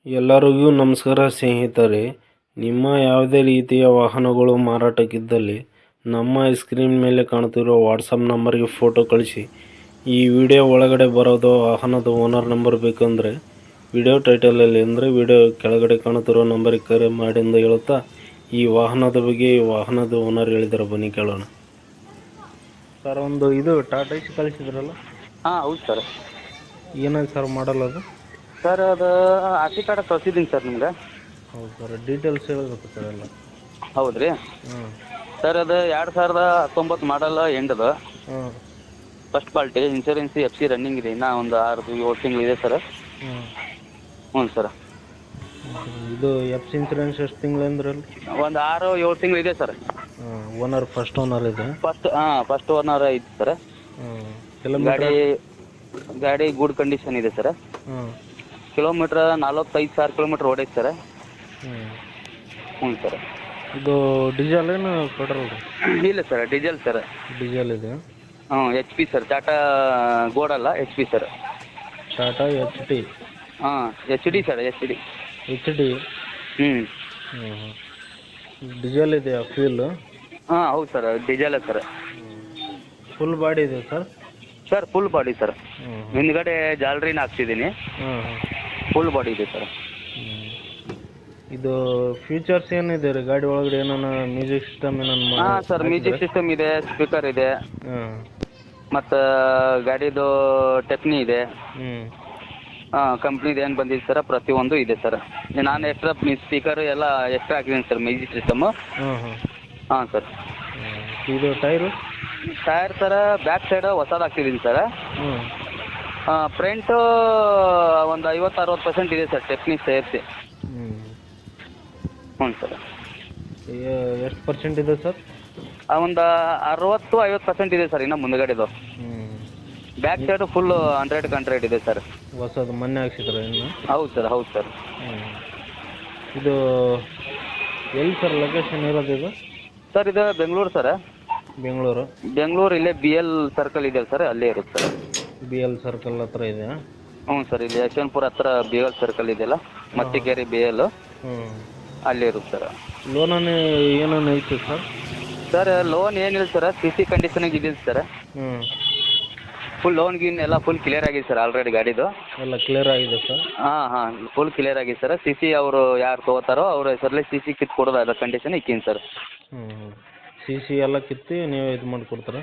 ಎಲ್ಲರಿಗೂ ನಮಸ್ಕಾರ ಸ್ನೇಹಿತರೆ. ನಿಮ್ಮ ಯಾವುದೇ ರೀತಿಯ ವಾಹನಗಳು ಮಾರಾಟಕ್ಕಿದ್ದಲ್ಲಿ ನಮ್ಮ ಸ್ಕ್ರೀನ್ ಮೇಲೆ ಕಾಣುತ್ತಿರುವ ವಾಟ್ಸಪ್ ನಂಬರ್ಗೆ ಫೋಟೋ ಕಳಿಸಿ. ಈ ವಿಡಿಯೋ ಒಳಗಡೆ ಬರೋದು ವಾಹನದ ಓನರ್ ನಂಬರ್ ಬೇಕಂದರೆ ವಿಡಿಯೋ ಟೈಟಲಲ್ಲಿ ಅಂದರೆ ವಿಡಿಯೋ ಕೆಳಗಡೆ ಕಾಣುತ್ತಿರೋ ನಂಬರಿಗೆ ಕರೆ ಮಾಡಿ ಎಂದು ಹೇಳುತ್ತಾ ಈ ವಾಹನದ ಬಗ್ಗೆ ಈ ವಾಹನದ ಓನರ್ ಹೇಳಿದ್ದಾರೆ, ಬನ್ನಿ ಕೇಳೋಣ. ಸರ್, ಒಂದು ಇದು ಟಾಟಾ ಏಸಿ ಕಳಿಸಿದ್ರಲ್ಲ? ಹಾಂ, ಹೌದು ಸರ್. ಏನಾಯ್ತು ಸರ್ ಮಾಡಲ್ ಅದು? ಸರ್, ಅದು ಆರ್ ಸಿ ಕಾರ್ಡ್ ಕಳ್ಸಿದ್ದೀನಿ ಸರ್ ನಿಮ್ಗೆ. ಹೌದು ಸರ್, ಡೀಟೇಲ್ಸ್ ಹೇಳಬೇಕು ಸರ್ ಎಲ್ಲ. ಹೌದು ರೀ. ಸರ್, ಅದು 2019 ಮಾಡಲ್ ಎಂಡದು. First quality, insurance F C running ಇದೆ. ಇನ್ನೂ ಒಂದು 6-7 ತಿಂಗಳು ಇದೆ ಸರ್. ಹ್ಞೂ ಸರ್. ಇದು ಎಫ್ ಸಿ ಇನ್ಸೂರೆನ್ಸ್ ಎಷ್ಟು ತಿಂಗಳು ಅಂದ್ರಲ್ಲಿ? ಒಂದು 6-7 ತಿಂಗಳು ಇದೆ ಸರ್. ಓನರ್ ಫಸ್ಟ್ ಓನರ್ ಇದೆ? ಫಸ್ಟ್ ಓನರ್ ಐತಿ ಸರ್. ಗಾಡಿ ಗುಡ್ ಕಂಡೀಷನ್ ಇದೆ ಸರ್. ಕಿಲೋಮೀಟ್ರ್ 45,000 ಕಿಲೋಮೀಟ್ರ್ ಓಡೈತೆ ಸರ್. ಹ್ಞೂ ಸರ್. ಇದು ಡೀಸೆಲ್ ಏನು ಪೆಟ್ರೋಲ್? ಇಲ್ಲ ಸರ್, ಡೀಸೆಲ್ ಸರ್. ಡೀಸೆಲ್ ಇದೆ? H P sir. ಟಾಟಾ ಗೋಡಲ್ಲ, H P sir. Tata H T? H D sir, H D. H D? Diesel ಇದೆಯಾ ಫ್ಯೂಲ್? ಹೌದು sir, diesel sir. Full body ಇದೆ sir? Sir, full body sir. ಹಿಂದ್ಗಡೆ ಜಾಲರಿನ ಹಾಕ್ಸಿದ್ದೀನಿ. Full body ಇದೆ sir. ಇದು features ಏನಿದೆ ರೀ ಗಾಡಿ ಒಳಗಡೆ? ಏನಾನ ಮ್ಯೂಸಿಕ್ ಸಿಸ್ಟಮ್ ಏನಾನ? ಸರ್, ಮ್ಯೂಸಿಕ್ ಸಿಸ್ಟಮ್ ಇದೆ, ಸ್ಪೀಕರ್ ಇದೆ, ಮತ್ತು ಗಾಡಿದು ಟೆಕ್ನಿ ಇದೆ. ಕಂಪ್ನಿದು ಏನು ಬಂದಿದೆ ಸರ್ ಪ್ರತಿಯೊಂದು ಇದೆ ಸರ್. ನಾನು ಎಕ್ಸ್ಟ್ರಾ ಸ್ಪೀಕರ್ ಎಲ್ಲ ಎಕ್ಸ್ಟ್ರಾ ಹಾಕಿದ್ದೀನಿ ಸರ್, ಮ್ಯೂಸಿಕ್ ಸಿಸ್ಟಮು. ಹಾಂ ಸರ್. ಇದು ಟೈರು ಸರ್, ಬ್ಯಾಕ್ ಸೈಡ್ ಹೊಸದು ಹಾಕ್ತಿದ್ದೀನಿ ಸರ್. ಫ್ರಂಟು ಒಂದು 50-60% ಇದೆ ಸರ್, ಟೆಕ್ನಿಕ್ ಸೇರಿಸಿ. ಹ್ಞೂ ಸರ್. ಎಷ್ಟು ಪರ್ಸೆಂಟ್ ಇದೆ ಸರ್? ಒಂದು 60-50% ಇದೆ ಸರ್ ಇನ್ನು ಮುಂದುಗಡೆದು. ಬ್ಯಾಕ್ ಸೈಡು ಫುಲ್ಲು 100 ಇದೆ ಸರ್. ಹೊಸದು ಮೊನ್ನೆ ಹಾಕ್ಸಿದ್ರೆ ಇನ್ನು? ಹೌದು ಸರ್, ಹೌದು ಸರ್. ಇದು ಎಲ್ಲಿ ಸರ್ ಲೊಕೇಶನ್ ಇರೋದು ಇದು? ಸರ್, ಇದು ಬೆಂಗಳೂರು ಸರ್. ಬೆಂಗಳೂರು ಇಲ್ಲೇ BL ಸರ್ಕಲ್ ಇದೆ ಸರ್, ಅಲ್ಲೇ ಇರುತ್ತೆ ಸರ್. BL ಸರ್ಕಲ್ ಹತ್ರ ಇದೆ? ಹ್ಞೂ ಸರ್, ಇಲ್ಲಿ ಯಶವಂತಪುರ ಹತ್ರ BL ಸರ್ಕಲ್ ಇದೆಯಲ್ಲ, ಮತ್ತಿಕೇರಿ BL, ಅಲ್ಲೇ ಇರುತ್ತೆ ಸರ್. ಲೋನ್ ಏನೇನು ಐತೆ ಸರ್? ಸರ್, ಲೋನ್ ಏನಿಲ್ಲ ಸರ್, CC ಕಂಡೀಷನಿಗೆ ಇದೆ ಸರ್. ಫುಲ್ ಲೋನ್ ಗೀನ್ ಎಲ್ಲ ಫುಲ್ ಕ್ಲಿಯರ್ ಆಗಿದೆ ಸರ್. ಆಲ್ರೆಡಿ ಗಾಡಿದು ಎಲ್ಲ ಕ್ಲಿಯರ್ ಆಗಿದೆ ಸರ್? ಫುಲ್ ಕ್ಲಿಯರ್ ಆಗಿದೆ ಸರ್. CC ಅವರು ಯಾರು ತೊಗೋತಾರೋ ಅವ್ರ ಹೆಸರಲ್ಲಿ CC ಕಿತ್ತು ಕೊಡೋದು ಅದ ಕಂಡೀಷನ್ ಇಕ್ಕೀನಿ ಸರ್. CC ಎಲ್ಲ ಕಿತ್ತಿ ನೀವೇ ಇದು ಮಾಡಿಕೊಡ್ತೀರಾ?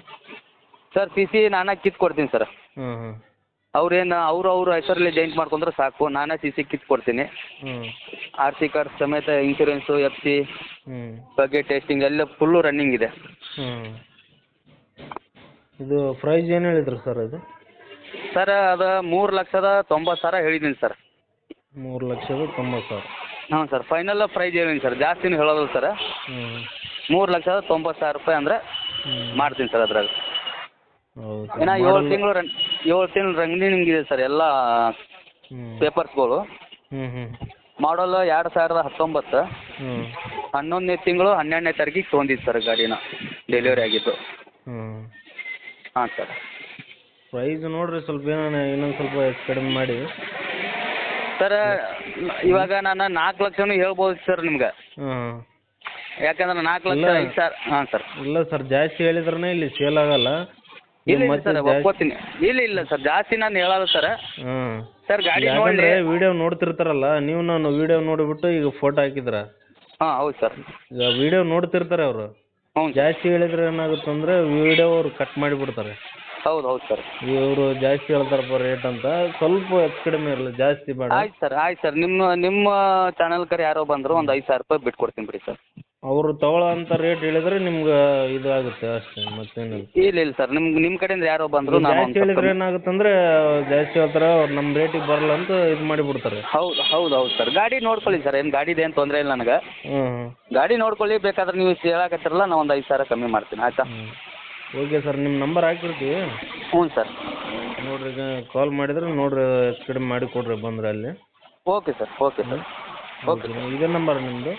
ಸರ್, CC ನಾನೇ ಕಿತ್ತು ಕೊಡ್ತೀನಿ ಸರ್. ಅವ್ರೇನು ಅವ್ರ ಹೆಸರಲ್ಲಿ ಜಾಯಿಂಟ್ ಮಾಡ್ಕೊಂಡ್ರೆ ಸಾಕು, ನಾನೇ CC ಕಿತ್ತು ಕೊಡ್ತೀನಿ. RC ಕಾರ್ಡ್ ಸಮೇತ ಇನ್ಶೂರೆನ್ಸು, ಎಫ್ ಸಿ ಬಗ್ಗೆ ಟೆಸ್ಟಿಂಗ್ ಎಲ್ಲ ಫುಲ್ಲು ರನ್ನಿಂಗ್ ಇದೆ. ಇದು ಪ್ರೈಸ್ ಏನು ಹೇಳಿದ್ರು ಸರ್ ಇದು? ಸರ್, ಅದು 3,90,000 ಹೇಳಿದ್ದೀನಿ ಸರ್. 3,90,000? ಹಾಂ ಸರ್, ಫೈನಲ್ ಪ್ರೈಸ್ ಹೇಳಿದ್ದೀನಿ ಸರ್, ಜಾಸ್ತಿನೂ ಹೇಳೋದು ಸರ್. 3,90,000 ಅಂದರೆ ಮಾಡ್ತೀನಿ ಸರ್. ಅದ್ರಾಗ ಇನ್ನು 7 ತಿಂಗಳು ರನ್ನಿಂಗ್ ಇದೆ ಸರ್ ಎಲ್ಲ ಪೇಪರ್ಸ್ಗಳು. ಮಾಡಲ್ 2019, 11ನೇ ತಿಂಗಳು 12ನೇ ತಾರೀಕಿಗೆ ತೊಗೊಂಡಿದ್ದು ಸರ್ ಗಾಡಿನ, ಡೆಲಿವರಿ ಆಗಿದ್ದು. ಹಾಂ ಸರ್. ಪ್ರೈಸ್ ನೋಡಿರಿ ಸ್ವಲ್ಪ ಇನ್ನೊಂದು ಸ್ವಲ್ಪ ಹೆಚ್ಚು ಕಡಿಮೆ ಮಾಡಿ ಸರ್. ಇವಾಗ ನಾನು 4 ಲಕ್ಷನೂ ಹೇಳ್ಬೋದು ಸರ್ ನಿಮ್ಗೆ. ಯಾಕಂದ್ರೆ 4,05,000. ಹಾಂ ಸರ್. ಇಲ್ಲ ಸರ್, ಜಾಸ್ತಿ ಹೇಳಿದ್ರೇ ಇಲ್ಲಿ ಸೇಲ್ ಆಗಲ್ಲ. ಇಲ್ಲ ಸರ್, ಒಪ್ಕೋತೀನಿ. ಇಲ್ಲ ಸರ್, ಜಾಸ್ತಿ ನಾನು ಹೇಳಲ್ಲ ಸರ್. ಸರ್, ಗಾಡಿ ನೋಡಿ ವಿಡಿಯೋ ನೋಡ್ತಿರ್ತಾರಲ್ಲ ನೀವು, ನಾನು ವಿಡಿಯೋ ನೋಡಿಬಿಟ್ಟು ಈಗ ಫೋಟೋ ಹಾಕಿದ್ರ? ಹೌದು ಸರ್. ಈಗ ವಿಡಿಯೋ ನೋಡ್ತಿರ್ತಾರೆ ಅವರು. ಜಾಸ್ತಿ ಹೇಳಿದ್ರೆ ಏನಾಗುತ್ತೆ ಅಂದರೆ ವಿಡಿಯೋ ಅವ್ರು ಕಟ್ ಮಾಡಿಬಿಡ್ತಾರೆ. ಹೌದು ಸರ್. ಇವರು ಜಾಸ್ತಿ ಹೇಳ್ತಾರಪ್ಪ ರೇಟ್ ಅಂತ, ಸ್ವಲ್ಪ ಹೆಚ್ಚು ಕಡಿಮೆ ಇರಲಿ, ಜಾಸ್ತಿ ಬೇಡ. ಆಯ್ತು ಸರ್. ನಿಮ್ಮ ಚಾನಲ್ ಕರೆ ಯಾರೋ ಬಂದರು, ಒಂದು 5,000 ರೂಪಾಯಿ ಬಿಟ್ಟು ಕೊಡ್ತೀನಿ ಬಿಡಿ ಸರ್. ಅವರು ತಗೊಳ್ಳೋ ಅಂತ ರೇಟ್ ಹೇಳಿದ್ರೆ ನಿಮ್ಗೆ ಇದು ಆಗುತ್ತೆ ಅಷ್ಟೇ, ಮತ್ತೇನಿಲ್ಲ. ಇಲ್ಲ ಸರ್, ನಿಮ್ಮ ಕಡೆಯಿಂದ ಯಾರೋ ಬಂದರು, ಜಾಸ್ತಿ ಹೇಳಿದ್ರೆ ಏನಾಗುತ್ತೆ ಅಂದರೆ ಜಾಸ್ತಿ ಹೇಳ್ತಾರೆ ಅವ್ರು, ನಮ್ಮ ರೇಟಿಗೆ ಬರಲ್ಲ ಅಂತ ಇದು ಮಾಡಿಬಿಡ್ತಾರೆ. ಹೌದು ಸರ್. ಗಾಡಿ ನೋಡ್ಕೊಳ್ಳಿ ಸರ್, ಏನು ಗಾಡಿದು ಏನು ತೊಂದರೆ ಇಲ್ಲ ನನಗೆ. ಗಾಡಿ ನೋಡ್ಕೊಳ್ಳಿ, ಬೇಕಾದ್ರೆ ನೀವು ಹೇಳಕತ್ತಿರಲ್ಲ, ನಾನು ಒಂದು 5,000 ಕಮ್ಮಿ ಮಾಡ್ತೀನಿ, ಆಯ್ತಾ? ಓಕೆ ಸರ್, ನಿಮ್ಮ ನಂಬರ್ ಹಾಕಿರ್ತೀವಿ. ಹ್ಞೂ ಸರ್. ನೋಡಿರಿ, ಈಗ ಕಾಲ್ ಮಾಡಿದ್ರೆ ನೋಡಿರಿ ಹೆಚ್ಚು ಕಡಿಮೆ ಮಾಡಿ ಕೊಡ್ರಿ ಬಂದರೆ ಅಲ್ಲಿ. Okay sir. ಇದೇ ನಂಬರ್ ನಿಮ್ಮದು?